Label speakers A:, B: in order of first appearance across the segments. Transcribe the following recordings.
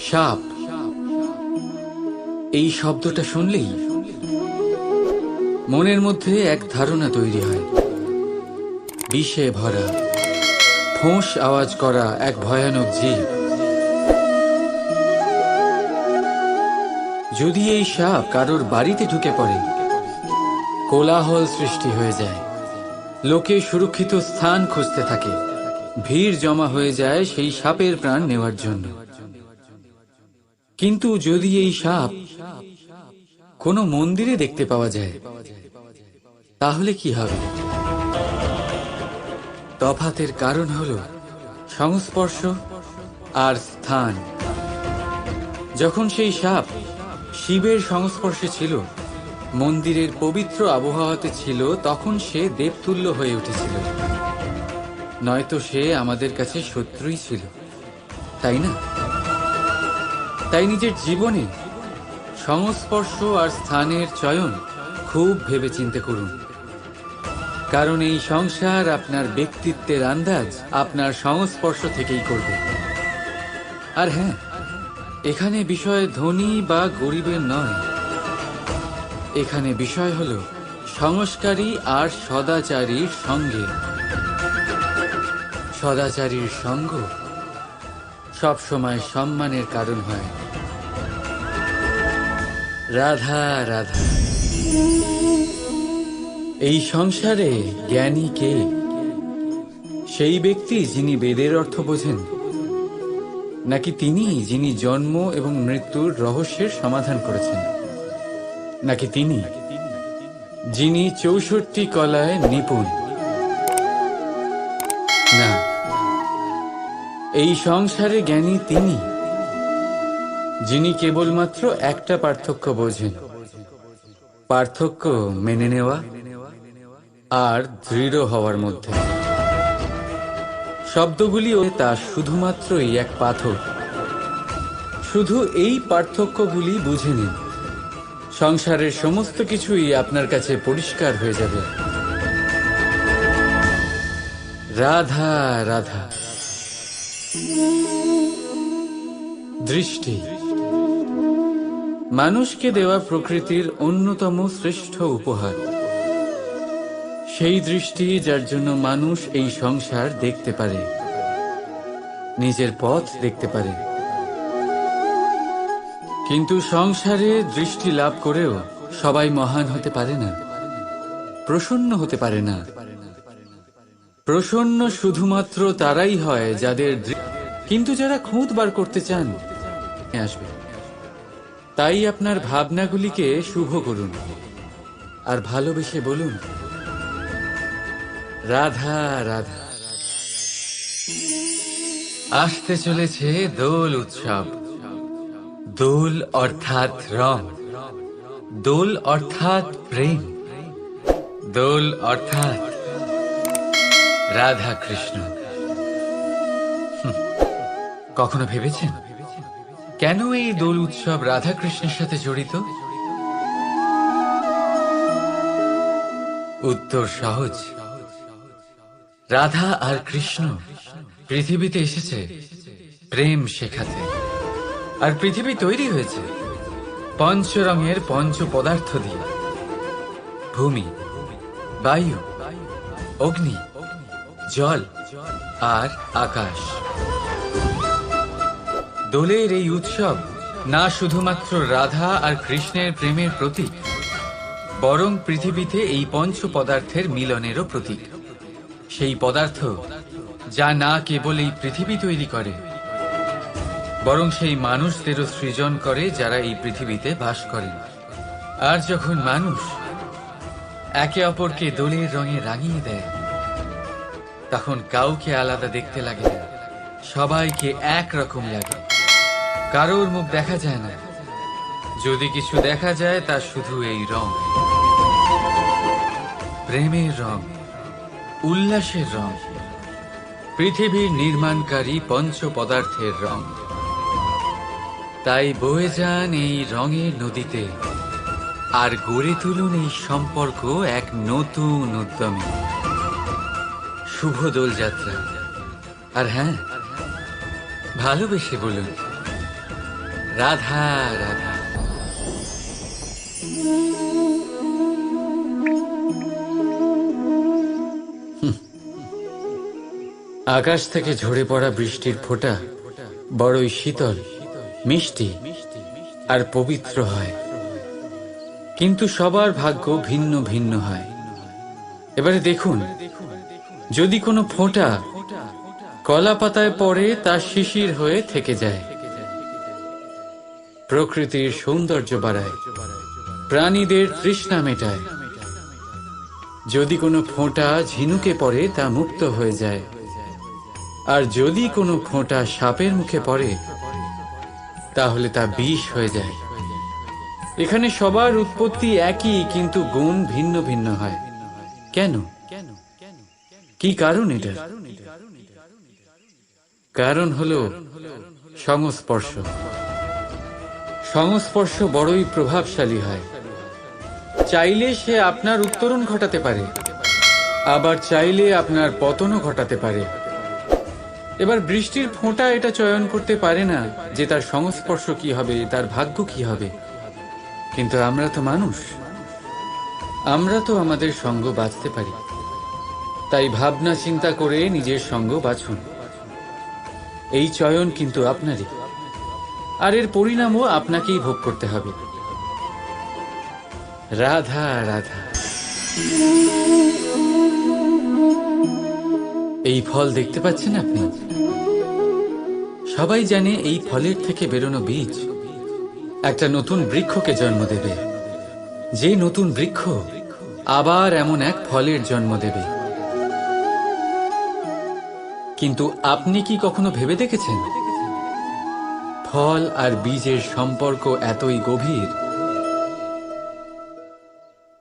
A: সাপ, এই শব্দটা শুনলেই মনের মধ্যে এক ধারণা তৈরি হয়। বিষে ভরা, ফোঁস আওয়াজ করা এক ভয়ানক জীব। যদি এই সাপ কারোর বাড়িতে ঢুকে পড়ে, কোলাহল সৃষ্টি হয়ে যায়। লোকে সুরক্ষিত স্থান খুঁজতে থাকে, ভিড় জমা হয়ে যায় সেই সাপের প্রাণ নেওয়ার জন্য। কিন্তু যদি এই সাপ কোনো মন্দিরে দেখতে পাওয়া যায়, তাহলে কি হবে? তফাতের কারণ হল সংস্পর্শ আর স্থান। যখন সেই সাপ শিবের সংস্পর্শে ছিল, মন্দিরের পবিত্র আবহাওয়াতে ছিল, তখন সে দেবতুল্য হয়ে উঠেছিল। নয়তো সে আমাদের কাছে শত্রুই ছিল, তাই না? তাই নিজের জীবনে সংস্পর্শ আর স্থানের চয়ন খুব ভেবেচিন্তে করুন। কারণ এই সংসার আপনার ব্যক্তিত্বের আন্দাজ আপনার সংস্পর্শ থেকেই করবে। আর হ্যাঁ, এখানে বিষয় ধনী বা গরিবের নয়, এখানে বিষয় হল সংস্কারী আর সদাচারীর সঙ্গে। সদাচারীর সঙ্গ সবসময় সম্মানের কারণ হয়। রাধা রাধা। এই সংসারে জ্ঞানী কে? সেই ব্যক্তি যিনি বেদের অর্থ বোঝেন, নাকি তিনি যিনি জন্ম এবং মৃত্যুর রহস্যের সমাধান করেছেন, নাকি তিনি যিনি ৬৪ কলায় নিপুণ? না, এই সংসারে জ্ঞানী তিনি যিনি কেবলমাত্র একটা পার্থক্য বোঝেন, পার্থক্য মেনে নেওয়া আর দৃঢ় হওয়ার মধ্যে। শব্দগুলিও তা শুধুমাত্রই এক পাথর। শুধু এই পার্থক্যগুলি বুঝে নিন, সংসারের সমস্ত কিছুই আপনার কাছে পরিষ্কার হয়ে যাবে। রাধা রাধা। দৃষ্টি মানুষকে দেওয়া প্রকৃতির অন্যতম শ্রেষ্ঠ উপহার। সেই দৃষ্টি যার জন্য মানুষ এই সংসার দেখতে পারে, নিজের পথ দেখতে পারে। কিন্তু সংসারে দৃষ্টি লাভ করেও সবাই মহান হতে পারে না, প্রসন্ন হতে পারে না। প্রসন্ন শুধুমাত্র তারাই হয় যাদের কিন্তু যারা খুঁত বার করতে চান আসবে। তাই আপনার ভাবনাগুলিকে শুভ করুন আর ভালোবেসে বলুন, রাধা রাধা। আসতে চলেছে দোল উৎসব। দোল অর্থাৎ রং, দোল অর্থাৎ প্রেম, দোল অর্থাৎ রাধা কৃষ্ণ। কখনো ভেবেছেন কেন এই দোল উৎসব রাধা কৃষ্ণের সাথে জড়িত? উত্তর সহজ। রাধা আর কৃষ্ণ পৃথিবীতে এসেছে প্রেম শেখাতে, আর পৃথিবী তৈরি হয়েছে পঞ্চরঙের পঞ্চ পদার্থ দিয়ে: ভূমি, বায়ু, অগ্নি, জল আর আকাশ। দোলের এই উৎসব না শুধুমাত্র রাধা আর কৃষ্ণের প্রেমের প্রতীক, বরং পৃথিবীতে এই পঞ্চ পদার্থের মিলনেরও প্রতীক। সেই পদার্থ যা না কেবল এই পৃথিবী তৈরি করে, বরং সেই মানুষদেরও সৃজন করে যারা এই পৃথিবীতে বাস করেন। আর যখন মানুষ একে অপরকে দোলের রঙে রাঙিয়ে দেয়, তখন কাউকে আলাদা দেখতে লাগে না, সবাইকে একরকম লাগে। কারোর মুখ দেখা যায় না, যদি কিছু দেখা যায় তা শুধু এই রং, প্রেমের রং, উল্লাসের রং, পৃথিবীর নির্মাণকারী পঞ্চ পদার্থের রং। তাই বয়ে যান এই রঙের নদীতে আর গড়ে তুলুন এই সম্পর্ক এক নতুন উদ্যমে। শুভ দোলযাত্রা। আর হ্যাঁ, ভালোবেসে বলুন, রাধা রাধা। আকাশ থেকে ঝরে পড়া বৃষ্টির ফোঁটা বড়ই শীতল, মিষ্টি আর পবিত্র হয়, কিন্তু সবার ভাগ্য ভিন্ন ভিন্ন হয়। এবারে দেখুন, যদি কোনো ফোঁটা কলা পাতায় পড়ে তা শিশির হয়ে থেকে যায়, প্রকৃতির সৌন্দর্য বাড়ায়, প্রাণীদের তৃষ্ণা মেটায়। যদি কোনো ফোঁটা ঝিনুকে পড়ে তা মুক্ত হয়ে যায়, আর যদি কোনো ফোঁটা সাপের মুখে পড়ে তাহলে তা বিষ হয়ে যায়। এখানে সবার উৎপত্তি একই, কিন্তু গুণ ভিন্ন ভিন্ন হয়। কেন? কি কারণ এটা? কারণ হলো সংস্পর্শ। সংস্পর্শ বড়ই প্রভাবশালী হয়। চাইলে সে আপনার উত্তরণ ঘটাতে পারে, আবার চাইলে আপনার পতনও ঘটাতে পারে। এবার বৃষ্টির ফোঁটা এটা চয়ন করতে পারে না যে তার সংস্পর্শ কি হবে, তার ভাগ্য কি হবে। কিন্তু আমরা তো মানুষ, আমরা তো আমাদের সঙ্গ বাঁচতে পারি। তাই ভাবনা চিন্তা করে নিজের সঙ্গ বাছুন। এই চয়ন কিন্তু আপনারই, আর এর পরিণামও আপনাকেই ভোগ করতে হবে। রাধা রাধা। এই ফল দেখতে পাচ্ছেন আপনি? সবাই জানে এই ফলের থেকে বেরোনো বীজ একটা নতুন বৃক্ষকে জন্ম দেবে, যে নতুন বৃক্ষ আবার এমন এক ফলের জন্ম দেবে। কিন্তু আপনি কি কখনো ভেবে দেখেছেন ফল আর বীজের সম্পর্ক এতই গভীর,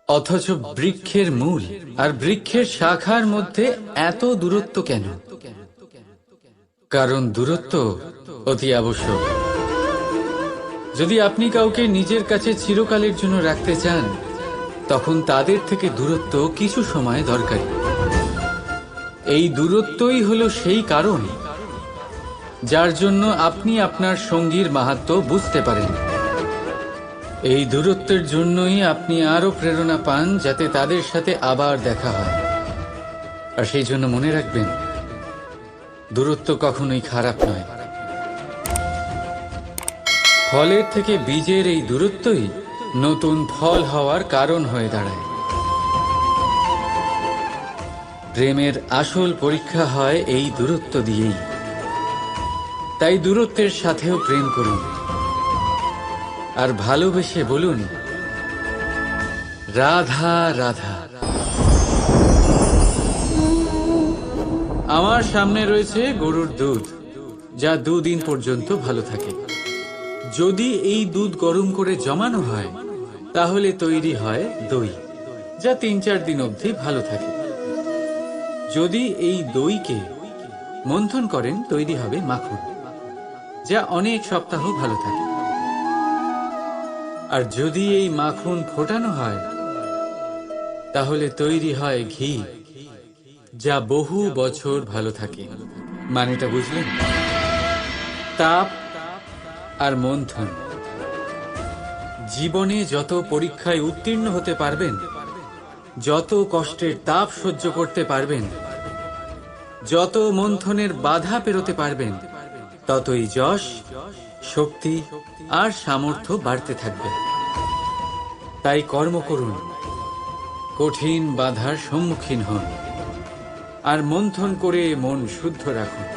A: অথচ বৃক্ষের মূল আর বৃক্ষের শাখার মধ্যে এত দূরত্ব কেন? কারণ দূরত্ব অতি আবশ্যক। যদি আপনি কাউকে নিজের কাছে চিরকালের জন্য রাখতে চান, তখন তাদের থেকে দূরত্ব কিছু সময় দরকারি। এই দূরত্বই হলো সেই কারণ যার জন্য আপনি আপনার সঙ্গীর মাহাত্ম্য বুঝতে পারেন। এই দূরত্বের জন্যই আপনি আরো প্রেরণা পান যাতে তাদের সাথে আবার দেখা হয়। আর সেই জন্য মনে রাখবেন, দূরত্ব কখনোই খারাপ নয়। ফলের থেকে বীজের এই দূরত্বই নতুন ফল হওয়ার কারণ হয়ে দাঁড়ায়। প্রেমের আসল পরীক্ষা হয় এই দূরত্ব দিয়েই। তাই দূরত্বের সাথেও প্রেম করুন, আর ভালোবেসে বলুন, রাধা রাধা। আমার সামনে রয়েছে গরুর দুধ, যা 2 দিন পর্যন্ত ভালো থাকে। যদি এই দুধ গরম করে জমানো হয় তাহলে তৈরি হয় দই, যা 3-4 দিন অবধি ভালো থাকে। যদি এই দইকে মন্থন করেন তৈরি হবে মাখন, যা অনেক সপ্তাহ ভালো থাকে। আর যদি এই মাখন ফোটানো হয় তাহলে তৈরি হয় ঘি, যা বহু বছর ভালো থাকে। মানেটা বুঝলেন? তাপ আর মন্থন। জীবনে যত পরীক্ষায় উত্তীর্ণ হতে পারবেন, যত কষ্টের তাপ সহ্য করতে পারবেন, যত মন্থনের বাধা পেরোতে পারবেন, ততই যশ, শক্তি আর সামর্থ্য বাড়তে থাকবে। তাই কর্ম করুন, কঠিন বাধার সম্মুখীন হন, আর মন্থন করে মন শুদ্ধ রাখুন।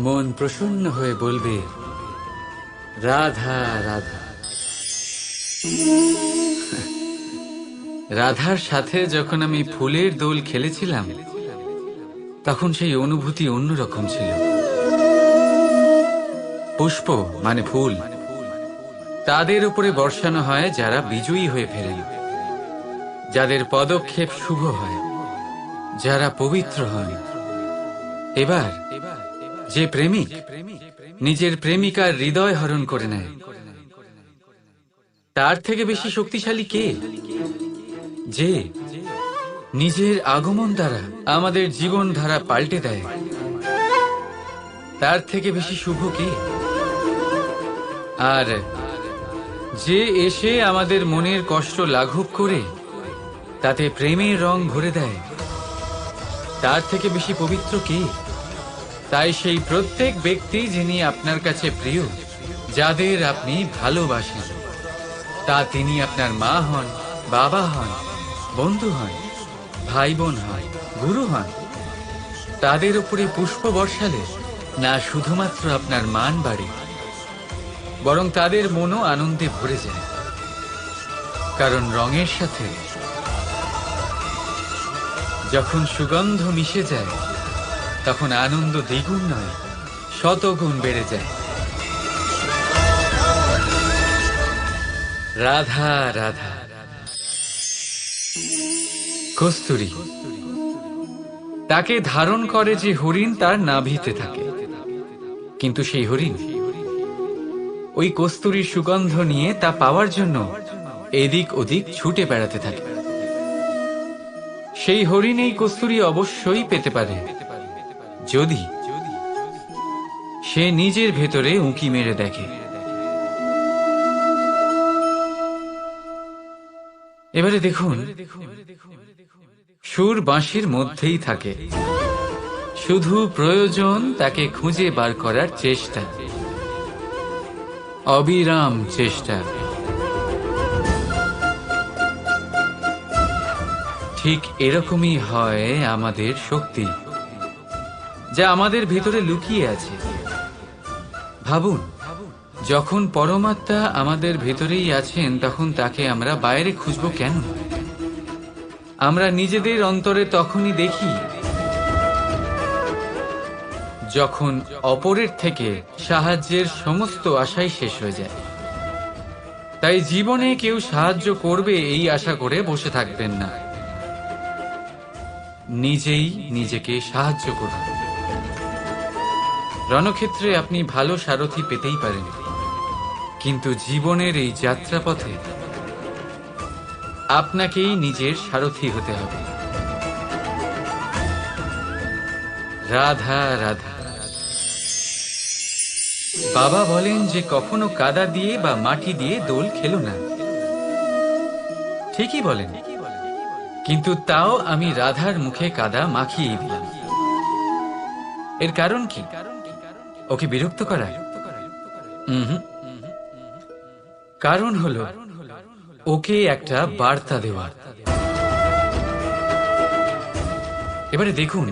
A: মন প্রসন্ন হয়ে বলবে, রাধা রাধা। রাধার সাথে যখন আমি ফুলের দোল খেলেছিলাম, তখন সেই অনুভূতি অন্যরকম ছিল। পুষ্প মানে ফুল, তাদের উপরে বর্ষানো হয় যারা বিজয়ী হয়ে ফেরেন, যাদের পদক্ষেপ শুভ হয়, যারা পবিত্র হন। এবার যে প্রেমিক নিজের প্রেমিকার হৃদয় হরণ করে নেয়, তার থেকে বেশি শক্তিশালী কে? যে নিজের আগমন দ্বারা আমাদের জীবন ধারা পাল্টে দেয়, তার থেকে বেশি শুভ কে? আর যে এসে আমাদের মনের কষ্ট লাঘব করে তাতে প্রেমের রং ভরে দেয়, তার থেকে বেশি পবিত্র কে? তাই সেই প্রত্যেক ব্যক্তি যিনি আপনার কাছে প্রিয়, যাদের আপনি ভালোবাসেন, তা তিনি আপনার মা হন, বাবা হন, বন্ধু হন, ভাই বোন হন, গুরু হন, তাদের উপরে পুষ্প বর্ষালে না শুধুমাত্র আপনার মান বাড়ে, বরং তাদের মনও আনন্দে ভরে যায়। কারণ রঙের সাথে যখন সুগন্ধ মিশে যায়, তখন আনন্দ দ্বিগুণ নয়, শতগুণ বেড়ে যায়। রাধা রাধা। কস্তুরী তাকে ধারণ করে যে হরিণ তার নাভিতে থাকে, কিন্তু সেই হরিণ ওই কস্তুরীর সুগন্ধ নিয়ে তা পাওয়ার জন্য এদিক ওদিক ছুটে বেড়াতে থাকে। সেই হরিণ এই কস্তুরী অবশ্যই পেতে পারে, যদি সে নিজের ভেতরে উঁকি মেরে দেখে। এবারে দেখুন, সুর বাঁশির মধ্যেই থাকে, শুধু প্রয়োজন তাকে খুঁজে বার করার চেষ্টা, অবিরাম চেষ্টা। ঠিক এরকমই হয় আমাদের শক্তি, যা আমাদের ভেতরে লুকিয়ে আছে। ভাবুন, যখন পরমাত্মা আমাদের ভেতরেই আছেন, তখন তাকে আমরা বাইরে খুঁজব কেন? আমরা নিজেদের অন্তরে তখনই দেখি যখন অপরের থেকে সাহায্যের সমস্ত আশাই শেষ হয়ে যায়। তাই জীবনে কেউ সাহায্য করবে এই আশা করে বসে থাকবেন না, নিজেই নিজেকে সাহায্য করুন। রণক্ষেত্রে আপনি ভালো সারথি পেতেই পারেন, কিন্তু জীবনের এই যাত্রাপথে আপনাকেই নিজের সারথি হতে হবে। রাধা রাধা। বাবা বলেন যে কখনো কাদা দিয়ে বা মাটি দিয়ে দোল খেলো না। ঠিকই বলেন, কিন্তু তাও আমি রাধার মুখে কাদা মাখিয়ে দিলাম। এর কারণ কি? ওকে বিরক্ত করা? কারণ হলো ওকে একটা বার্তা দেওয়া। এবারে দেখুন,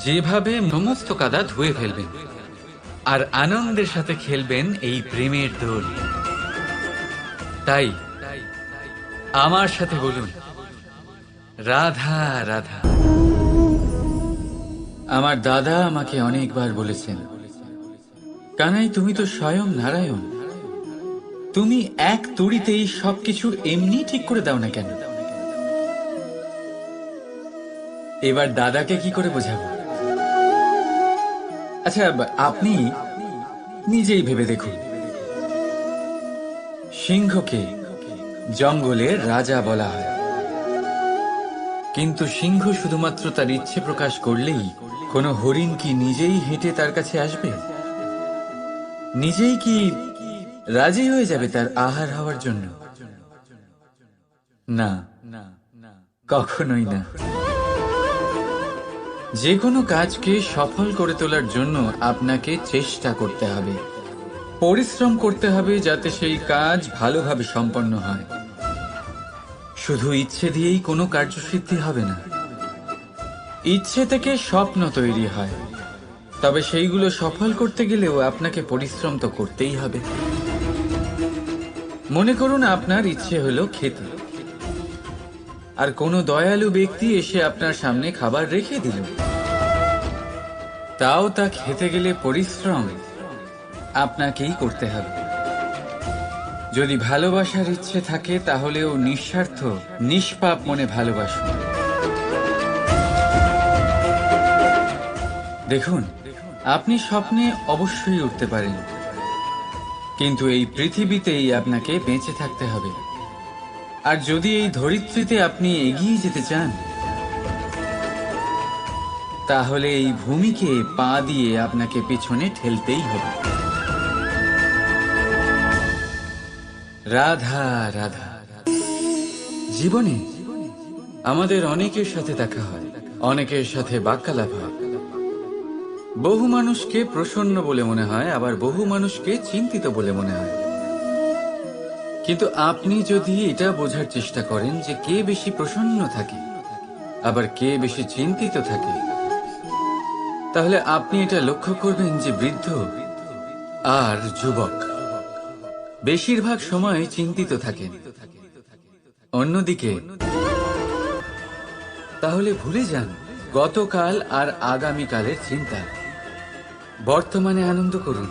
A: যেভাবে সমস্ত কাদা ধুয়ে ফেলবেন আর আনন্দের সাথে খেলবেন এই প্রেমের দোল। তাই আমার সাথে বলুন, রাধা রাধা। আমার দাদা আমাকে অনেকবার বলেছেন, কানাই তুমি তো স্বয়ং নারায়ণ, তুমি এক তুড়িতেই সবকিছু এমনি ঠিক করে দাও না কেন? এবার দাদাকে কি করে বোঝাবো? আচ্ছা, আপনি নিজেই ভেবে দেখুন, সিংহকে জঙ্গলের রাজা বলা হয়, কিন্তু সিংহ শুধুমাত্র তার ইচ্ছে প্রকাশ করলেই কোনো হরিণ কি নিজেই হেঁটে তার কাছে আসবে? নিজেই কি রাজি হয়ে যাবে তার আহার হওয়ার জন্য? না, কখনোই না। যে কোনো কাজকে সফল করে তোলার জন্য আপনাকে চেষ্টা করতে হবে, পরিশ্রম করতে হবে, যাতে সেই কাজ ভালোভাবে সম্পন্ন হয়। শুধু ইচ্ছে দিয়েই কোনো কার্যসিদ্ধি হবে না। ইচ্ছে থেকে স্বপ্ন তৈরি হয়, তবে সেইগুলো সফল করতে গেলেও আপনাকে পরিশ্রম তো করতেই হবে। মনে করুন আপনার ইচ্ছে হলো খেতে, আর কোনো দয়ালু ব্যক্তি এসে আপনার সামনে খাবার রেখে দিল। তাও তা খেতে গেলে পরিশ্রম আপনাকেই করতে হবে। যদি ভালোবাসার ইচ্ছে থাকে, তাহলেও নিঃস্বার্থ নিষ্পাপ মনে ভালোবাসুন। দেখুন, আপনি স্বপ্নে অবশ্যই উঠতে পারেন, কিন্তু এই পৃথিবীতেই আপনাকে বেঁচে থাকতে হবে। আর যদি এই ধরিত্রীতে আপনি এগিয়ে যেতে চান, তাহলে এই ভূমিকে পা দিয়ে আপনাকে পিছনে ঠেলতেই হবে। রাধা রাধা। জীবনে আমাদের অনেকের সাথে দেখা হয়, অনেকের সাথে বাক্যালাপ হয়। বহু মানুষকে প্রসন্ন বলে মনে হয়, আবার বহু মানুষকে চিন্তিত বলে মনে হয়। কিন্তু আপনি যদি এটা বোঝার চেষ্টা করেন যে কে বেশি প্রসন্ন থাকে আবার কে বেশি চিন্তিত থাকে, তাহলে আপনি এটা লক্ষ্য করবেন যে বৃদ্ধ আর যুবক বেশিরভাগ সময় চিন্তিত থাকেন। অন্যদিকে তাহলে ভুলে যান গতকাল আর আগামীকালের চিন্তা, বর্তমানে আনন্দ করুন।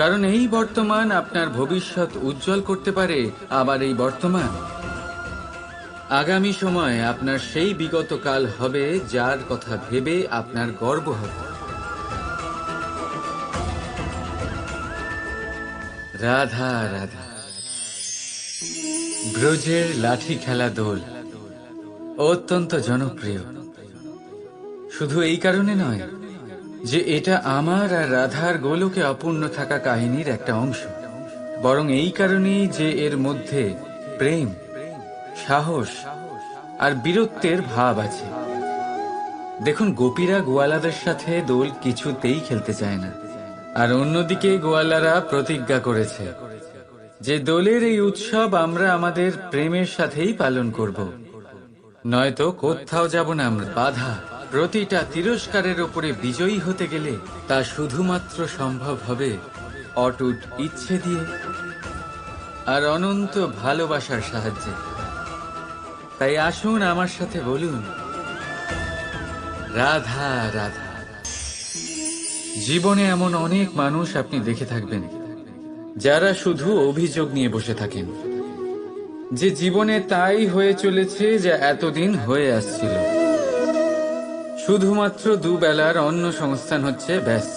A: কারণ এই বর্তমান আপনার ভবিষ্যৎ উজ্জ্বল করতে পারে, আবার এই বর্তমান আগামী সময়ে আপনার সেই বিগত কাল হবে যার কথা ভেবে আপনার গর্ব হবে। রাধা রাধা। ব্রজের লাঠি খেলা দোল অত্যন্ত জনপ্রিয়, শুধু এই কারণে নয় যে এটা আমার আর রাধার গোলকে অপূর্ণ থাকা কাহিনীর একটা অংশ, বরং এই কারণেই যে এর মধ্যে প্রেম, সাহস আর বীরত্বের ভাব আছে। দেখুন, গোপীরা গোয়ালাদের সাথে দোল কিছুতেই খেলতে চায় না, আর অন্যদিকে গোয়ালারা প্রতিজ্ঞা করেছে যে দোলের এই উৎসব আমরা আমাদের প্রেমের সাথেই পালন করব, নয়তো কোথাও যাব না আমরা। বাধা, প্রতিটা তিরস্কারের উপরে বিজয়ী হতে গেলে তা শুধুমাত্র সম্ভব হবে অটুট ইচ্ছে দিয়ে আর অনন্ত ভালোবাসার সাহায্যে। তাই আসুন আমার সাথে বলুন, রাধা রাধা। জীবনে এমন অনেক মানুষ আপনি দেখে থাকবেন যারা শুধু অভিযোগ নিয়ে বসে থাকেন যে জীবনে তাই হয়ে চলেছে যা এতদিন হয়ে আসছিল। শুধুমাত্র দুবেলার অন্ন সংস্থান হচ্ছে, ব্যাস।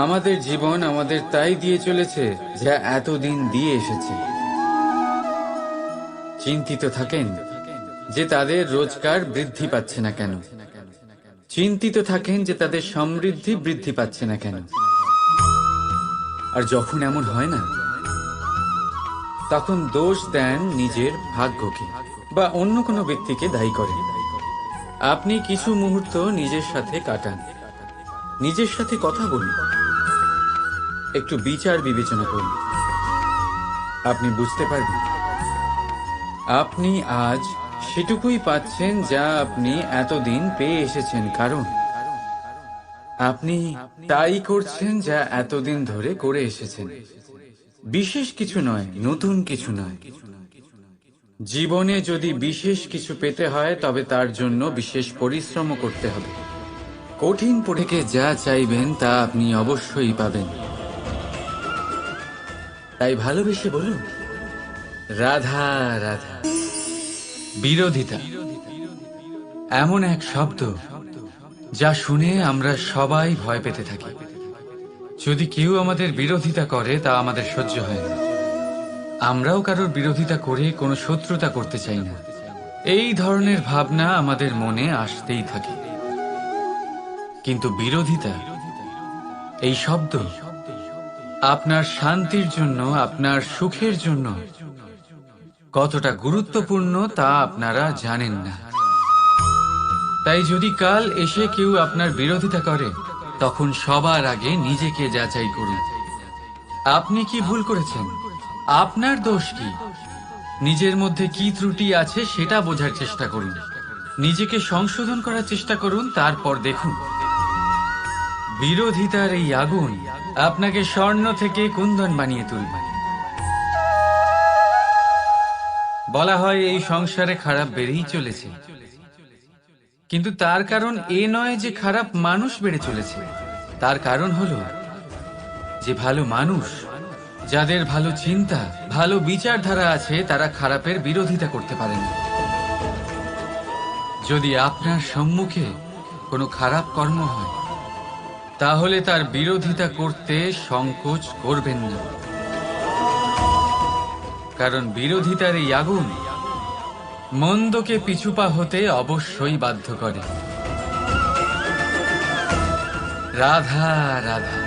A: আমাদের জীবন আমাদের তাই দিয়ে চলেছে যা এতদিন দিয়ে এসেছে। চিন্তিত থাকেন যে তাদের রোজগার বৃদ্ধি পাচ্ছে না কেন, চিন্তিত থাকেন যে তাদের সমৃদ্ধি বৃদ্ধি পাচ্ছে না কেন। আর যখন এমন হয় না, তখন দোষ দেন নিজের ভাগ্যকে বা অন্য কোনো ব্যক্তিকে দায়ী করেন। আপনি কিছু মুহূর্ত নিজের সাথে কাটান, নিজের সাথে কথা বলুন, একটু বিচার বিবেচনা করুন। আপনি বুঝতে পারবেন আপনি আজ সেটুকুই পাচ্ছেন যা আপনি এতদিন পেয়ে এসেছেন, কারণ আপনি তাই করছেন যা এতদিন ধরে করে এসেছেন। বিশেষ কিছু নয়, নতুন কিছু নয়। জীবনে যদি বিশেষ কিছু পেতে হয় তবে তার জন্য বিশেষ পরিশ্রম করতে হবে। কঠিন পড়েকে যা চাইবেন তা আপনি অবশ্যই পাবেন। তাই ভালোবেসে বলুন, রাধা রাধা। বিরোধিতা এমন এক শব্দ যা শুনে আমরা সবাই ভয় পেতে থাকি। যদি কেউ আমাদের বিরোধিতা করে তা আমাদের সহ্য হয় না। আমরাও কারোর বিরোধিতা করে কোনো শত্রুতা করতে চাই না। এই ধরনের ভাবনা আমাদের মনে আসতেই থাকে। কিন্তু বিরোধিতা, এই শব্দ আপনার শান্তির জন্য, আপনার সুখের জন্য কতটা গুরুত্বপূর্ণ তা আপনারা জানেন না। তাই যদি কাল এসে কেউ আপনার বিরোধিতা করে, তখন সবার আগে নিজেকে যাচাই করুন। আপনি কি ভুল করেছেন? আপনার দোষ কি? নিজের মধ্যে কি ত্রুটি আছে সেটা বোঝার চেষ্টা করুন, নিজেকে সংশোধন করার চেষ্টা করুন। তারপর দেখুন, বিরোধিতার এই আগুন আপনাকে স্বর্ণ থেকে কুন্দন বানিয়ে তুলবে। বলা হয় এই সংসারে খারাপ বেড়েই চলেছে, কিন্তু তার কারণ এ নয় যে খারাপ মানুষ বেড়ে চলেছে। তার কারণ হলো যে ভালো মানুষ, যাদের ভালো চিন্তা, ভালো বিচারধারা আছে, তারা খারাপের বিরোধিতা করতে পারেন। যদি আপনার সম্মুখে কোনো খারাপ কর্ম হয়, তাহলে তার বিরোধিতা করতে সংকোচ করবেন না, কারণ বিরোধিতার এই আগুন মন্দকে পিছুপা হতে অবশ্যই বাধ্য করে। রাধা রাধা।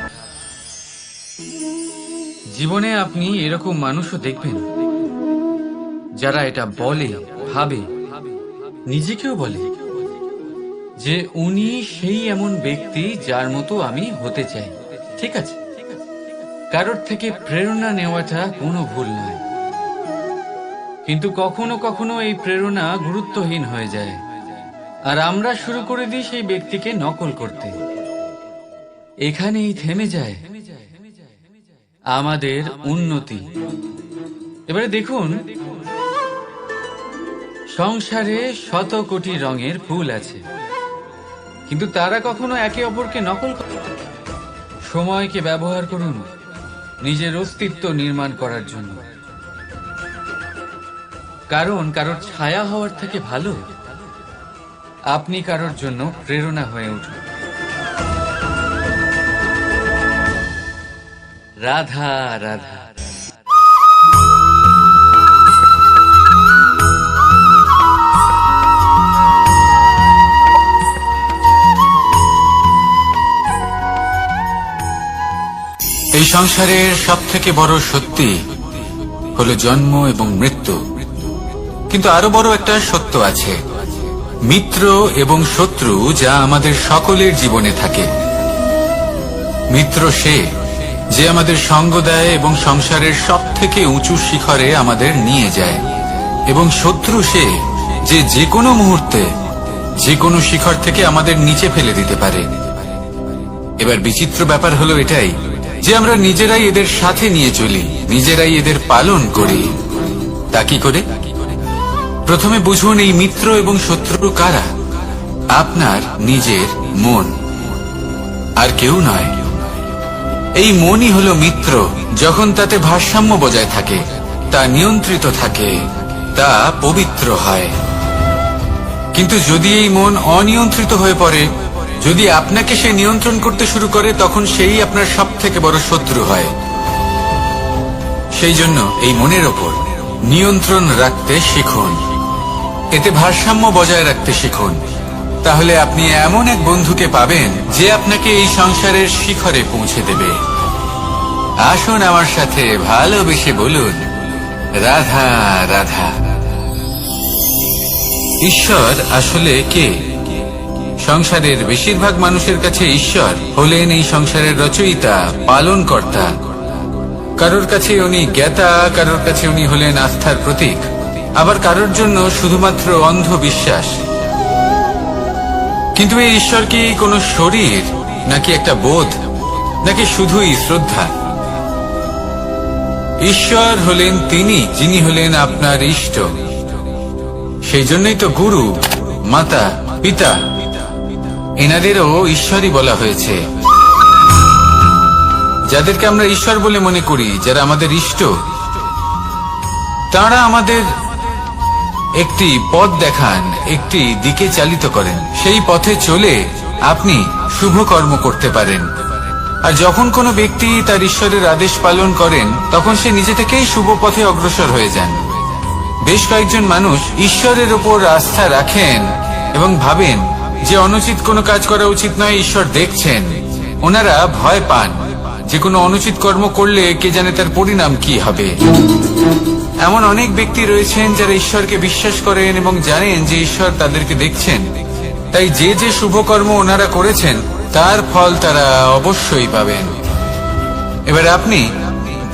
A: জীবনে আপনি এরকম মানুষও দেখবেন যারা এটা বলে, ভাবে, নিজেকেও বলে যে উনি সেই এমন ব্যক্তি যার মতো আমি হতে চাই। ঠিক আছে, কারোর থেকে প্রেরণা নেওয়াটা কোনো ভুল নয়, কিন্তু কখনো কখনো এই প্রেরণা গুরুত্বহীন হয়ে যায় আর আমরা শুরু করে দিই সেই ব্যক্তিকে নকল করতে। এখানেই থেমে যায় আমাদের উন্নতি। এবারে দেখুন, সংসারে শত কোটি রঙের ফুল আছে, কিন্তু তারা কখনো একে অপরকে নকল করে না। সময়কে ব্যবহার করুন নিজের অস্তিত্ব নির্মাণ করার জন্য, কারণ কারোর ছায়া হওয়ার থেকে ভালো আপনি কারোর জন্য প্রেরণা হয়ে উঠুন। রাধা রাধা। এই সংসারের সব থেকে বড় সত্যি হলো জন্ম এবং মৃত্যু, কিন্তু আরো বড় একটা সত্য আছে, মিত্র এবং শত্রু, যা আমাদের সকলের জীবনে থাকে। মিত্র সে যে আমাদের সঙ্গ দেয় এবং সংসারের সব থেকে উঁচু শিখরে আমাদের নিয়ে যায়, এবং শত্রু সে যে যে কোনো মুহূর্তে যে কোনো শিখর থেকে আমাদের নিচে ফেলে দিতে পারে। এবার বিচিত্র ব্যাপার হলো এটাই যে আমরা নিজেরাই এদের সাথে নিয়ে চলি, নিজেরাই এদের পালন করি। তা কি করে? প্রথমে বুঝুন এই মিত্র এবং শত্রু কারা। আপনার নিজের মন, আর কেউ নয়। এই মনই হলো মিত্র যখন তাতে ভারসাম্য বজায় থাকে, তা নিয়ন্ত্রিত থাকে, তা পবিত্র হয়। কিন্তু যদি এই মন অনিয়ন্ত্রিত হয়ে পড়ে, যদি আপনাকে সে নিয়ন্ত্রণ করতে শুরু করে, তখন সেই আপনার সব থেকে বড় শত্রু হয়। সেই জন্য এই মনের ওপর নিয়ন্ত্রণ রাখতে শিখুন, এতে ভারসাম্য বজায় রাখতে শিখুন। তাহলে আপনি এমন এক বন্ধুকে পাবেন যে আপনাকে এই সংসারের শিখরে পৌঁছে দেবে। আসুন আমার সাথে ভালোবেসে বলুন, রাধা রাধা। ঈশ্বর আসলে কে? সংসারের বেশিরভাগ মানুষের কাছে ঈশ্বর হলেন এই সংসারের রচয়িতা, পালনকর্তা। কারোর কাছে উনি জ্ঞাতা, কারোর কাছে উনি হলেন আস্থার প্রতীক, আবার কারোর জন্য শুধুমাত্র অন্ধ বিশ্বাস। কিন্তু এই ঈশ্বর কি কোনো শরীর, নাকি একটা বোধ, নাকি শুধুই শ্রদ্ধা? ঈশ্বর হলেন তিনি যিনি হলেন আপনার ইষ্ট। সেই জন্যই তো গুরু, মাতা, পিতা এনাদেরও ঈশ্বরই বলা হয়েছে। যাদেরকে আমরা ঈশ্বর বলে মনে করি, যারা আমাদের ইষ্ট, তারা আমাদের একটি পথ দেখান, একটি দিকে চালিত করেন। সেই পথে চলে আপনি শুভ কর্ম করতে পারেন। আর যখন কোনো ব্যক্তি তার ঈশ্বরের আদেশ পালন করেন, তখন সে নিজে থেকেই শুভ পথে অগ্রসর হয়ে যান। বেশ কয়েকজন মানুষ ঈশ্বরের উপর আস্থা রাখেন এবং ভাবেন যে অনুচিত কোনো কাজ করা উচিত নয়, ঈশ্বর দেখছেন। ওনারা ভয় পান যে কোনো অনুচিত কর্ম করলে কে জানে তার পরিণাম কি হবে। এমন অনেক ব্যক্তি রয়েছেন যারা ঈশ্বরকে বিশ্বাস করেন এবং জানেন যে ঈশ্বর তাদেরকে দেখছেন, তাই যে যে শুভ কর্ম ওনারা করেছেন তার ফল তারা অবশ্যই পাবেন। এবার আপনি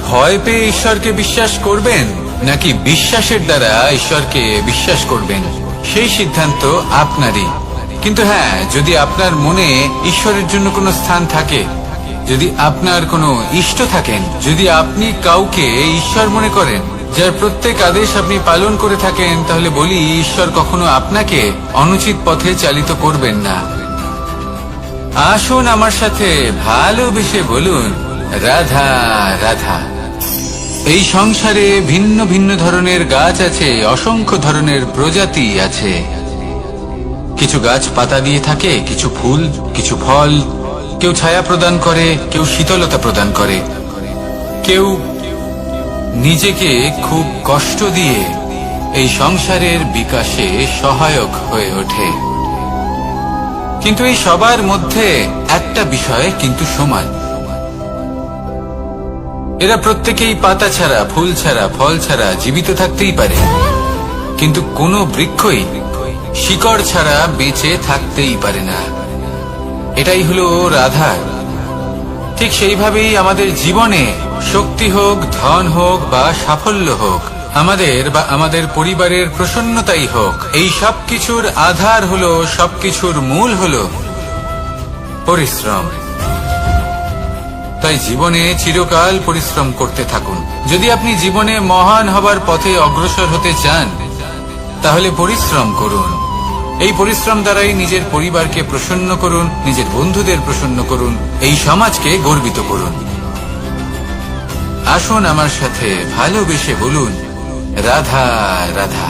A: ভয় পেয়ে ঈশ্বরকে বিশ্বাস করবেন, নাকি বিশ্বাসের দ্বারা ঈশ্বরকে বিশ্বাস করবেন, সেই সিদ্ধান্ত আপনারই। কিন্তু হ্যাঁ, যদি আপনার মনে ঈশ্বরের জন্য কোনো স্থান থাকে, যদি আপনার কোনো ইষ্ট থাকেন, যদি আপনি কাউকে ঈশ্বর মনে করেন, যার প্রত্যেক আদেশ আপনি পালন করে থাকেন, তাহলে বলি ঈশ্বর কখনো আপনাকে অনুচিত পথে চালিত করবেন না। আসুন আমার সাথে ভালোবেসে বলুন, রাধা রাধা। এই সংসারে ভিন্ন ভিন্ন ধরনের গাছ আছে, অসংখ্য ধরনের প্রজাতি আছে। কিছু গাছ পাতা দিয়ে থাকে, কিছু ফুল, কিছু ফল। কেউ ছায়া প্রদান করে, কেউ শীতলতা প্রদান করে, কেউ নিজেকে খুব কষ্ট দিয়ে এই সংসারের বিকাশে সহায়ক হয়ে ওঠে। কিন্তু এই সবার মধ্যে একটা বিষয় কিন্তু সমান,
B: এরা প্রত্যেকেই পাতা ছাড়া, ফুল ছাড়া, ফল ছাড়া জীবিত থাকতেই পারে, কিন্তু কোনো বৃক্ষই শিকড় ছাড়া বেঁচে থাকতেই পারে না। এটাই হলো রাধা। ঠিক সেইভাবেই আমাদের জীবনে শক্তি হোক, ধন হোক বা সাফল্য হোক, আমাদের বা আমাদের পরিবারের প্রসন্নতাই হোক, এই সবকিছুর আধার হলো, সবকিছুর মূল হলো পরিশ্রম। তাই জীবনে চিরকাল পরিশ্রম করতে থাকুন। যদি আপনি জীবনে মহান হবার পথে অগ্রসর হতে চান, তাহলে পরিশ্রম করুন। এই পরিশ্রম দ্বারাই নিজের পরিবারকে প্রসন্ন করুন, নিজের বন্ধুদের প্রসন্ন করুন, এই সমাজকে গর্বিত করুন। আসুন আমার সাথে ভালোবেসে বলুন, রাধা রাধা।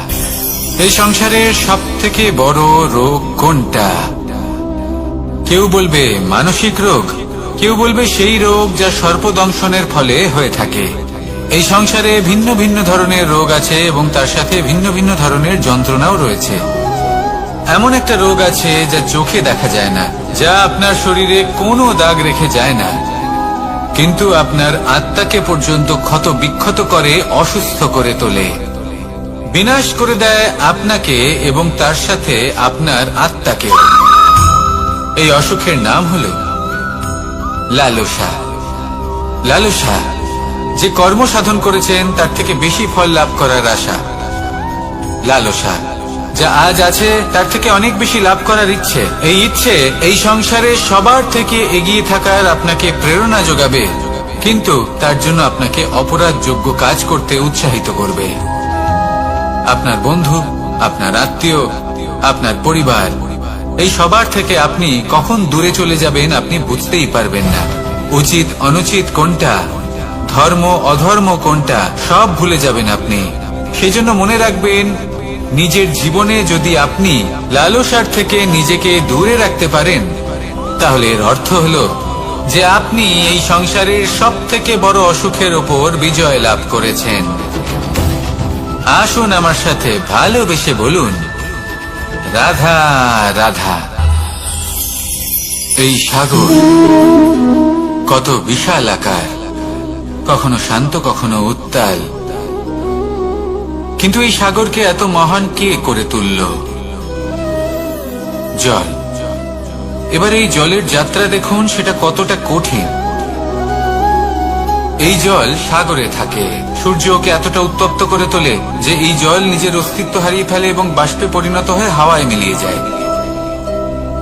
B: এই সংসারের সব থেকে বড় রোগ কোনটা? কেউ বলবে মানসিক রোগ, কেউ বলবে সেই রোগ যা সর্পদংশনের ফলে হয়ে থাকে। এই সংসারে ভিন্ন ভিন্ন ধরনের রোগ আছে এবং তার সাথে ভিন্ন ভিন্ন ধরনের যন্ত্রণাও রয়েছে। এমন একটা রোগ আছে যা চোখে দেখা যায় না, যা আপনার শরীরে কোনো দাগ রেখে যায় না, কিন্তু আপনার আত্মাকে পর্যন্ত ক্ষত বিক্ষত করে, অসুস্থ করে তোলে, বিনাশ করে দেয় আপনাকে এবং তার সাথে আপনার আত্মাকে। এই অসুখের নাম হলো লালসা। লালসা, যে কর্ম সাধন করেছেন তার থেকে বেশি ফল লাভ করার আশা। লালসা, যা আজ আছে তার থেকে অনেক বেশি লাভ করার ইচ্ছে। এই ইচ্ছে এই সংসারে সবার থেকে এগিয়ে থাকার আপনাকে প্রেরণা যোগাবে, কিন্তু তার জন্য আপনাকে অপরাধযোগ্য কাজ করতে উৎসাহিত করবে। আপনার বন্ধু, আপনার আত্মীয়, আপনার পরিবার, এই সবার থেকে আপনি কখন দূরে চলে যাবেন আপনি বুঝতেই পারবেন না। উচিত অনুচিত কোনটা, ধর্ম অধর্ম কোনটা, সব ভুলে যাবেন আপনি। সেজন্য মনে রাখবেন, নিজের জীবনে যদি আপনি লালসার থেকে নিজেকে দূরে রাখতে পারেন, তাহলে এর অর্থ হলো যে আপনি এই সংসারের সব থেকে বড় অসুখের ওপর বিজয় লাভ করেছেন। আসুন আমার সাথে ভালোবেসে বলুন, রাধা রাধা। এই সাগর কত বিশাল আকার, কখনো শান্ত কখনো উত্তাল, কিন্তু এই সাগরকে এত মহান কে করে তুলল? জল। এবার এই জলের যাত্রা দেখুন, সেটা কতটা কঠিন। এই জল সাগরে থাকে, সূর্য ওকে এতটা উত্তপ্ত করে তোলে যে এই জল নিজের অস্তিত্ব হারিয়ে ফেলে এবং বাষ্পে পরিণত হয়ে হাওয়ায় মিলিয়ে যায়।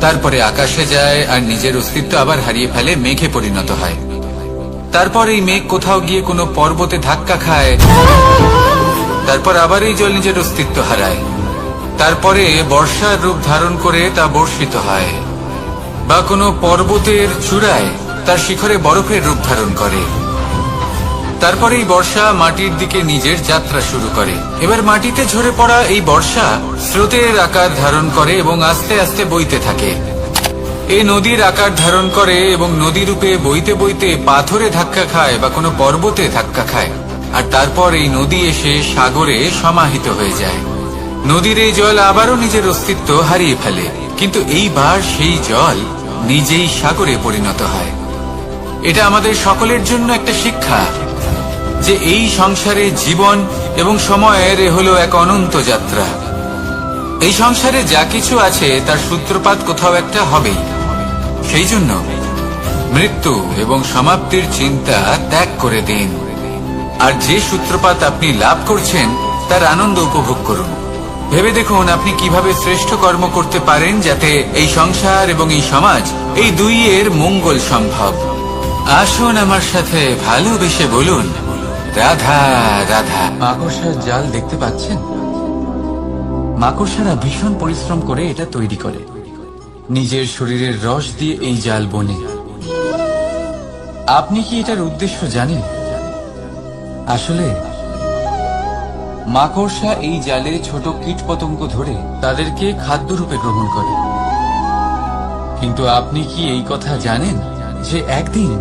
B: তারপরে আকাশে যায় আর নিজের অস্তিত্ব আবার হারিয়ে ফেলে, মেঘে পরিণত হয়। তারপর এই মেঘ কোথাও গিয়ে কোনো পর্বতে ধাক্কা খায়, তারপর আবার এই জল নিজের অস্তিত্ব হারায়। তারপরে বর্ষার রূপ ধারণ করে তা বর্ষিত হয়, বা কোনো পর্বতের চূড়ায় তার শিখরে বরফের রূপ ধারণ করে। তারপরে এই বর্ষা মাটির দিকে নিজের যাত্রা শুরু করে। এবার মাটিতে ঝরে পড়া এই বর্ষা স্রোতের আকার ধারণ করে এবং আস্তে আস্তে বইতে থাকে। এই নদীর আকার ধারণ করে এবং নদী রূপে বইতে বইতে পাথরে ধাক্কা খায় বা কোনো পর্বতে ধাক্কা খায়, আর তারপর এই নদী এসে সাগরে সমাহিত হয়ে যায়। নদীর এই জল আবারও নিজের অস্তিত্ব হারিয়ে ফেলে, কিন্তু এইবার সেই জল নিজেই সাগরে পরিণত হয়। এটা আমাদের সকলের জন্য একটা শিক্ষা যে এই সংসারে জীবন এবং সময়ের হলো এক অনন্ত যাত্রা। এই সংসারে যা কিছু আছে তার সূত্রপাত কোথাও একটা হবেই। সেই জন্য মৃত্যু এবং সমাপ্তির চিন্তা ত্যাগ করে দিন, আর যে সূত্রপাত আপনি লাভ করছেন তার আনন্দ উপভোগ করুন। ভেবে দেখুন আপনি কিভাবে শ্রেষ্ঠ কর্ম করতে পারেন যাতে এই সংসার এবং এই সমাজ, এই দুইয়ের মঙ্গল সম্ভব। আসুন আমার সাথে ভালোবেসে বলুন, রাধা রাধা।
A: মাকড়সার জাল দেখতে পাচ্ছেন? মাকড়সারা ভীষণ পরিশ্রম করে এটা তৈরি করে, নিজের শরীরের রস দিয়ে এই জাল বোনে। আপনি কি এটার উদ্দেশ্য জানেন? আসলে মাকড়সা এই জালে ছোট কীটপতঙ্গ ধরে তাদেরকে খাদ্যরূপে গ্রহণ করে। কিন্তু আপনি কি এই কথা জানেন যে একদিন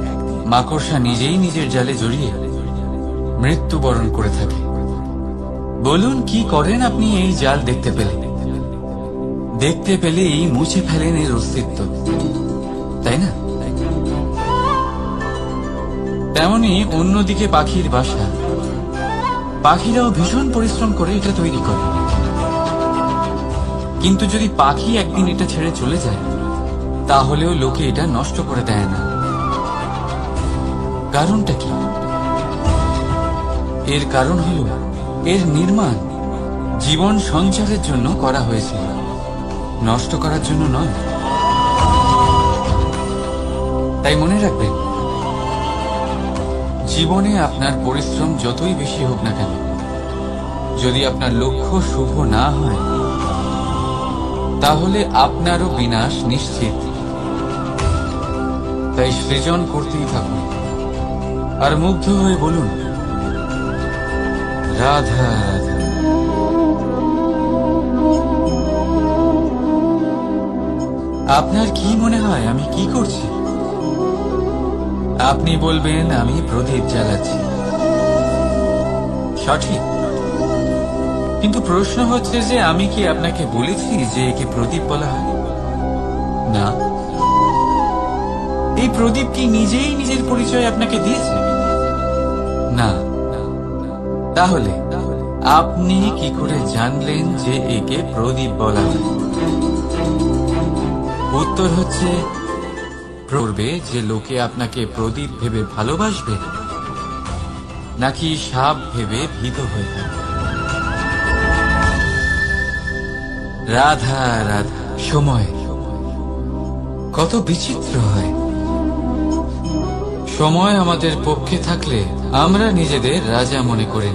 A: মাকড়সা নিজেই নিজের জালে জড়িয়ে মৃত্যুবরণ করে থাকে? বলুন, কি করেন আপনি এই জাল দেখতে পেলে? দেখতে পেলেই মুছে ফেলেন এর অস্তিত্ব, তাই না? তেমনি অন্যদিকে পাখির বাসা, পাখিরাও ভীষণ পরিশ্রম করে এটা তৈরি করে। কিন্তু যদি পাখি একদিন এটা ছেড়ে চলে যায়, তাহলেও লোকে এটা নষ্ট করে দেয় না। কারণটা কি? এর কারণ হলো এর নির্মাণ জীবন সঞ্চারের জন্য করা হয়েছিল, নষ্ট করার জন্য নয়। তাই মনে রাখবেন, জীবনে আপনার পরিশ্রম যতই বেশি হোক না কেন, যদি আপনার লক্ষ্য শুভ না হয়, তাহলে আপনারও বিনাশ নিশ্চিত। তাই সৃজন করতেই থাকুন আর মুগ্ধ হয়ে বলুন, রাধা রাধা। আপনার কি মনে হয় আমি কি করছি? আপনি বলবেন আমি প্রদীপ জ্বালাচ্ছি। সঠিক। কিন্তু প্রশ্ন হচ্ছে যে আমি কি আপনাকে বলেছি যে একে প্রদীপ বলা হয়? না। এই প্রদীপ কি নিজেই নিজের পরিচয় আপনাকে দিয়েছে? না। তাহলে আপনি কি করে জানলেন যে একে প্রদীপ বলা হয়? উত্তর হচ্ছে, পড়বে যে লোকে আপনাকে প্রদীপ ভেবে ভালোবাসবে নাকি সাপ ভেবে ভীত হয়ে থাকবে। রাধা রাধা। সময় কত বিচিত্র হয়। সময় আমাদের পক্ষে থাকলে আমরা নিজেদের রাজা মনে করি,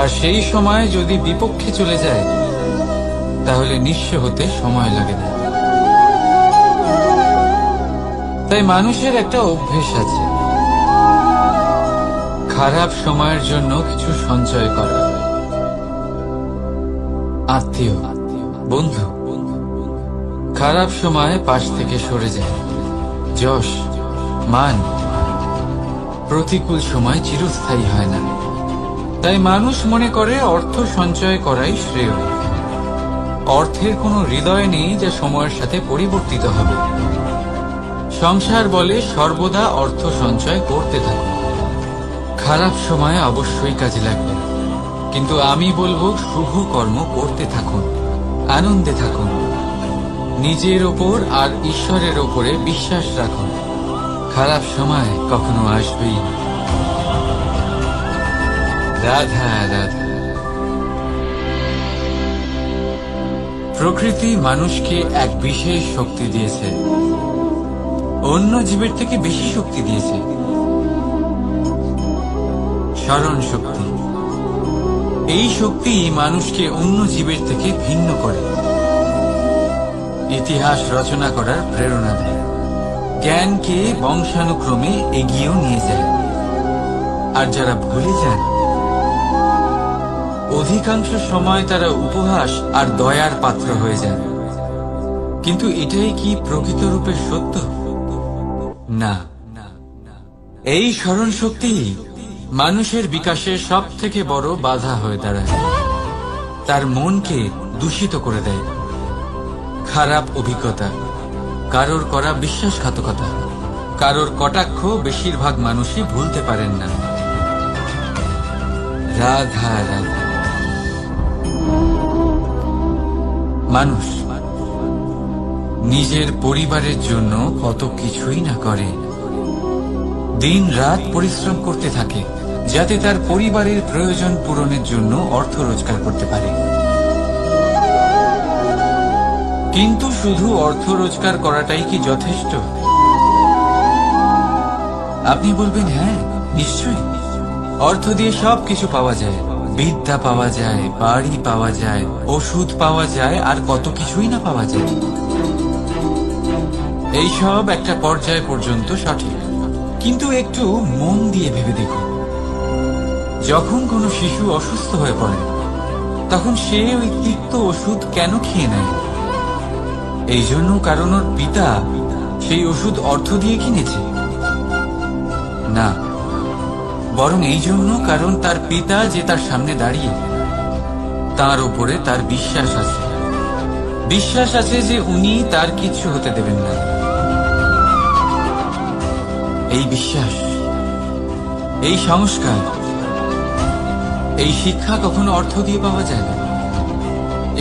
A: আর সেই সময় যদি বিপক্ষে চলে যায়, তাহলে নিঃস্ব হতে সময় লাগে না। তাই মানুষের একটা অভ্যেস আছে, খারাপ সময়ের জন্য কিছু সঞ্চয় করা। আত্মীয়, বন্ধু খারাপ সময়ে পাশ থেকে সরে যায়। যশ, মান প্রতিকূল সময় চিরস্থায়ী হয় না। তাই মানুষ মনে করে অর্থ সঞ্চয় করাই শ্রেয়। অর্থের কোনো হৃদয় নেই যা সময়ের সাথে পরিবর্তিত হবে। সংসার বলে সর্বদা অর্থ সঞ্চয় করতে থাকুন। খারাপ সময় অবশ্যই কাজে লাগবে, কিন্তু আমি বলবো শুভ কর্ম করতে থাকুন, আনন্দে থাকুন, নিজের ওপর আর ঈশ্বরের ওপরে বিশ্বাস রাখুন। খারাপ সময় কখনো আসবেই না। রাধা রাধা। প্রকৃতি মানুষকে এক বিশেষ শক্তি দিয়েছে, অন্য জীবের থেকে বেশি শক্তি দিয়েছে। স্মরণ শক্তি। এই শক্তি মানুষকে অন্য জীবের থেকে ভিন্ন করে, ইতিহাস রচনা করার প্রেরণা দেয়, জ্ঞানকে বংশানুক্রমে এগিয়েও নিয়ে যায়। আর যারা ভুলে যান, অধিকাংশ সময় তারা উপহাস আর দয়ার পাত্র হয়ে যান। কিন্তু এটাই কি প্রকৃত রূপে সত্য? না। এই স্মরণ শক্তি মানুষের বিকাশের সব থেকে বড় বাধা হয়ে দাঁড়ায়। তার মনকে দূষিত করে দেয়। খারাপ অভিজ্ঞতা, কারোর করা বিশ্বাসঘাতকতা, কারোর কটাক্ষ বেশিরভাগ মানুষই ভুলতে পারেন না। রাধা রাধা। মানুষ নিজের পরিবারের জন্য কত কিছুই না করে, দিন রাত পরিশ্রম করতে থাকে যাতে তার পরিবারের প্রয়োজন পূরণের জন্য অর্থ রোজগার করতে পারে। কিন্তু শুধু অর্থ রোজগার করাটাই কি যথেষ্ট? আপনি বলবেন হ্যাঁ, নিশ্চয়ই। অর্থ দিয়ে সবকিছু পাওয়া যায়, বিদ্যা পাওয়া যায়, বাড়ি পাওয়া যায়, ওষুধ পাওয়া যায়, আর কত কিছুই না পাওয়া যায়। এইসব একটা পর্যায় পর্যন্ত সঠিক, কিন্তু একটু মন দিয়ে ভেবে দেখুন, যখন কোনো শিশু অসুস্থ হয়ে পড়ে, তখন সে ওই তিক্ত ওষুধ কেন খেয়ে নেয়? এই জন্য কারণ ওর পিতা সেই ওষুধ অর্থ দিয়ে কিনেছে? না, বরং এই জন্য কারণ তার পিতা যে তার সামনে দাঁড়িয়ে, তার উপরে তার বিশ্বাস আছে। বিশ্বাস আছে যে উনি তার কিচ্ছু হতে দেবেন না। এই বিশ্বাস, এই সংস্কার, এই শিক্ষা কখনো অর্থ দিয়ে পাওয়া যায় না।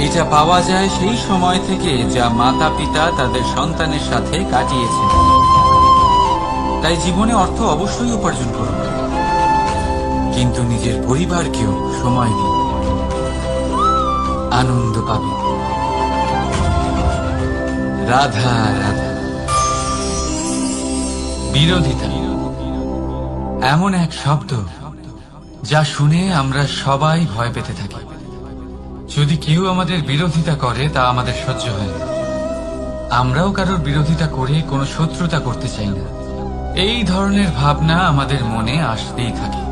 A: এটা পাওয়া যায় সেই সময় থেকে যা মাতা পিতা তাদের সন্তানের সাথে কাটিয়েছেন। তাই জীবনে অর্থ অবশ্যই উপার্জন করুন, কিন্তু নিজের পরিবারকেও সময় দিন, আনন্দ পাবে। রাধা রাধা। বিরোধিতা এমন এক শব্দ যা শুনে আমরা সবাই ভয় পেতে থাকি। যদি কেউ আমাদের বিরোধিতা করে তা আমাদের সহ্য হয় না। আমরাও কারোর বিরোধিতা করে কোনো শত্রুতা করতে চাই না। এই ধরনের ভাবনা আমাদের মনে আসতেই থাকে।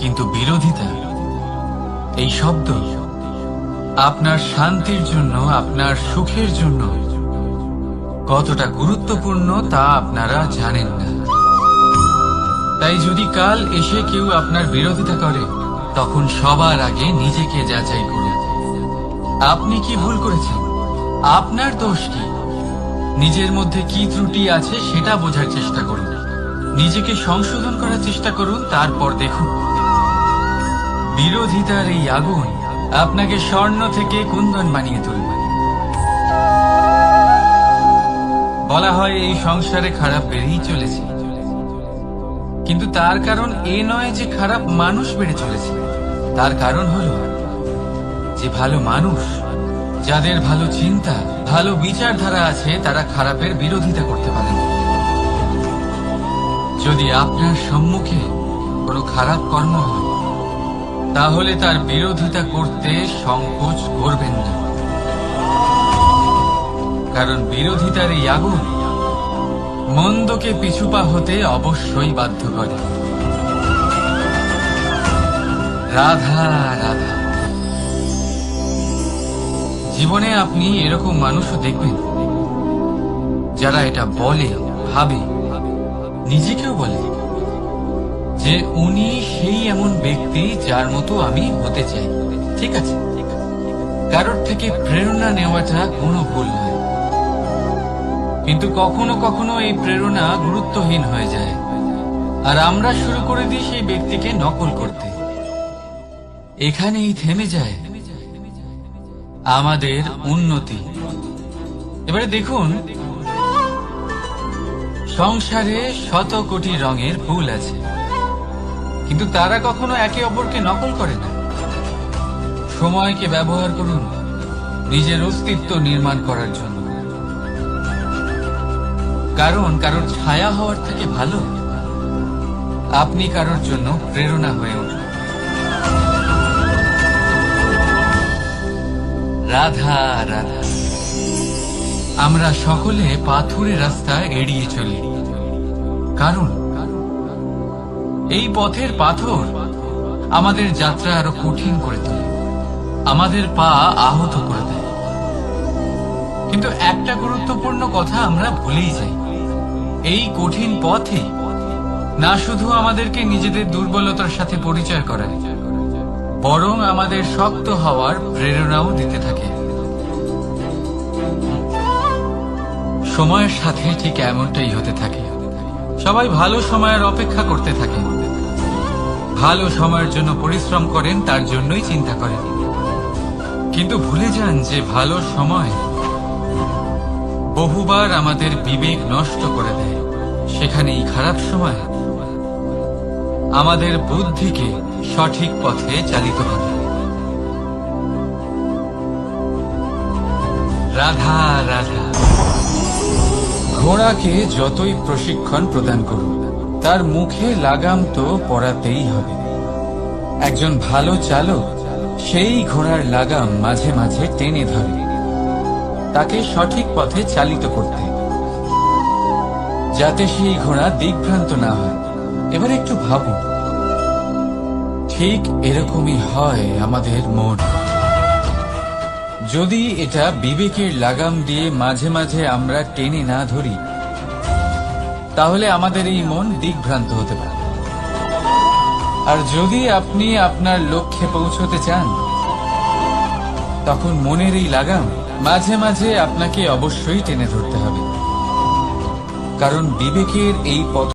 A: কিন্তু বিরোধিতা এই শব্দ আপনার শান্তির জন্য, আপনার সুখের জন্য কতটা গুরুত্বপূর্ণ তা আপনারা জানেন না। তাই যদি কাল এসে কেউ আপনার বিরোধিতা করে, তখন সবার আগে নিজেকে যাচাই করুন। আপনি কি ভুল করেছেন? আপনার দোষ কি? নিজের মধ্যে কি ত্রুটি আছে সেটা বোঝার চেষ্টা করুন। নিজেকে সংশোধন করার চেষ্টা করুন, তারপর দেখুন বিরোধিতার এই আগুন আপনাকে স্বর্ণ থেকে কুন্দন বানিয়ে তুলবে। বলা হয় এই সংসারে খারাপ বেড়েই চলেছে, কিন্তু তার কারণ এ নয় যে খারাপ মানুষ বেড়ে চলেছে। তার কারণ হলো যে ভালো মানুষ, যাদের ভালো চিন্তা, ভালো বিচারধারা আছে, তারা খারাপের বিরোধিতা করতে পারে না। যদি আপনার সম্মুখে কোনো খারাপ কর্ম হয়, তাহলে তার বিরোধিতা করতে সংকোচ করবেন না, কারণ বিরোধিতার এই আগুন মন্দকে পিছুপা হতে অবশ্যই বাধ্য করে। রাধা রাধা। জীবনে আপনি এরকম মানুষও দেখবেন যারা এটা বলে, ভাবে, নিজেকেও বলে যে উনি সেই এমন ব্যক্তি যার মতো আমি হতে চাই। ঠিক আছে, কারোর থেকে প্রেরণা নেওয়াটা কোনো ভুল নয়, কিন্তু কখনো কখনো এই প্রেরণা গুরুত্বহীন হয়ে যায় আর আমরা শুরু করে দিই সেই ব্যক্তিকে নকল করতে। এখানেই থেমে যায় আমাদের উন্নতি। এবারে দেখুন, সংসারে শত কোটি রঙের ফুল আছে, কিন্তু তারা কখনো একে অপরকে নকল করে না। সময়কে ব্যবহার করুন নিজের অস্তিত্ব নির্মাণ করার জন্য, কারণ কারোর ছায়া হওয়ার থেকে ভালো আপনি কারোর জন্য প্রেরণা হয়ে উঠুন। রাধা রাধা। আমরা সকলে পাথুরে রাস্তা এড়িয়ে চলি, কারণ এই পথের পাথর আমাদের যাত্রা আরো কঠিন করে তোলে, আমাদের পা আহত করে দেয়। কিন্তু একটা গুরুত্বপূর্ণ কথা আমরা ভুলেই যাই, এই কঠিন পথে না শুধু আমাদেরকে নিজেদের দুর্বলতার সাথে পরিচয় করায়, বরং আমাদের শক্ত হওয়ার প্রেরণাও দিতে থাকে। সময়ের সাথে ঠিক এমনটাই হতে থাকে। সবাই ভালো সময়ের অপেক্ষা করতে থাকে, ভালো সময়ের জন্য পরিশ্রম করেন, তার জন্যই চিন্তা করেন, কিন্তু ভুলে যান যে ভালো সময় বহুবার আমাদের বিবেক নষ্ট করে দেয়। সেখানেই খারাপ সময় আমাদের বুদ্ধিকে সঠিক পথে চালিত করে। রাধা রাধা। ঘোড়াকে যতই প্রশিক্ষণ প্রদান করুন, তার মুখে লাগাম তো পরাতেই হবে। একজন ভালো চালক সেই ঘোড়ার লাগাম মাঝে মাঝে টেনে ধরে, তাকে সঠিক পথে চালিত করতে, যাতে সেই ঘোড়া দিকভ্রান্ত না হয়। এবার একটু ভাবুন, ঠিক এরকমই হয় আমাদের মন। যদি এটা বিবেকের লাগাম দিয়ে মাঝে মাঝে আমরা টেনে না ধরি, তাহলে আমাদের এই মন দিকভ্রান্ত হতে পারে। আর যদি আপনি আপনার লক্ষ্যে পৌঁছতে চান, তখন মনের এই লাগাম মাঝে মাঝে আপনাকে অবশ্যই টেনে ধরতে হবে। কারণ বিবেকের এই পথ